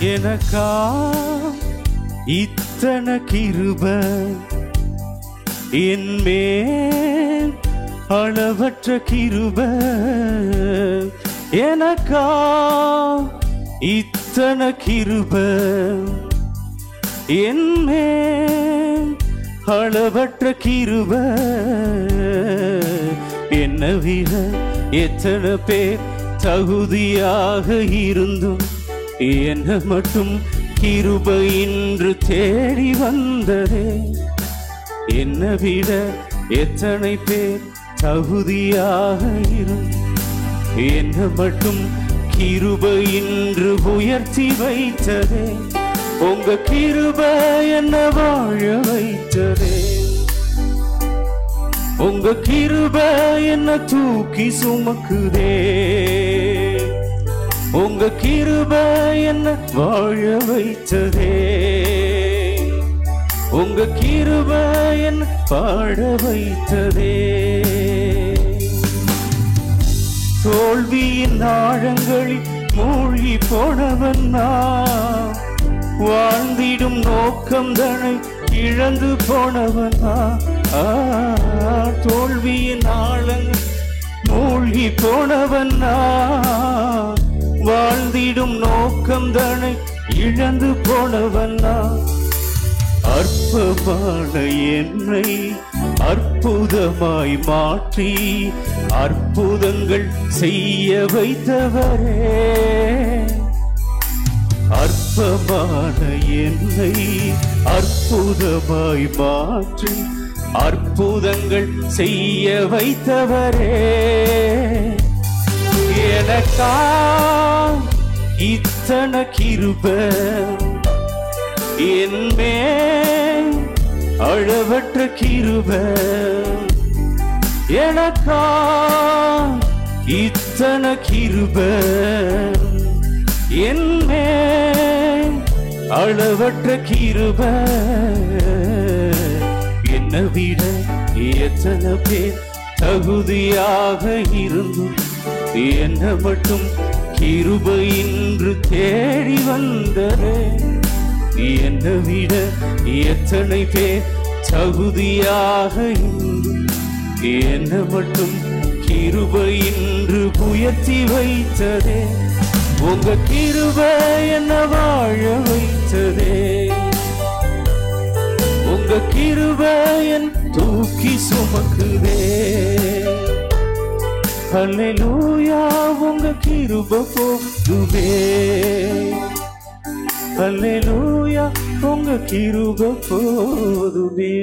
எனக்கா இத்தனை கிருபை என்மேல் அளவற்ற கிருபை எனக்கா இத்தனை கிருபை என்மேல் அளவற்ற கிருபை என்னை விட எத்தனை பேர் தகுதியாக இருந்தும் என்னை மட்டும் கிருபை இன்று தேடி வந்ததே என்னை விட எத்தனை பேர் தகுதியாக இருந்தும் என்னை மட்டும் கிருபை இன்று உயர்த்தி வைத்ததே உங்க கிருபை என்ன வாழ வைத்ததே உங்க கிருபை என்ன தூக்கி சுமக்குதே உங்க கிருபை என்ன வாழ வைத்ததே உங்க கிருபை என்ன பாட வைத்ததே தோல்வியின் ஆழங்களில் மூழ்கி போனவன் நான் வாழ்ந்திடும் நோக்கம் தனை இழந்து போனவன் தோல்வியின் ஆழங்கள் மூழ்கி போனவன் நான் வாழ்ந்திடும் நோக்கம் தனை இழந்து போனவன் அற்பமான என்னை அற்புதமாய் மாற்றி அற்புதங்கள் செய்ய வைத்தவரே அற்பமான என்னை அற்புதமாய் மாற்றி அற்புதங்கள் செய்ய வைத்தவரே எனக்கா இத்தனை கிருபை என்மேல் அளவற்ற கிருபை எனக்கா இத்தனை கிருபை என்மேல் அளவற்ற கிருபை என்னை விட எத்தனை பேர் தகுதியாக இருந்தும் என்னை மட்டும் கிருபை இன்று தேடி வந்ததே என்னை விட எத்தனை பேர் தகுதியாக இருந்தும் என்னை மட்டும் கிருபை இன்று உயர்த்தி வைத்ததே உங்க கிருபை என்ன வாழ வைத்ததே உங்க கிருபை என் தூக்கி சுமக்குதே ஹல்லேலூயா உங்க கிருபை போதுமே ஹல்லேலூயா உங்க கிருபை போதுமே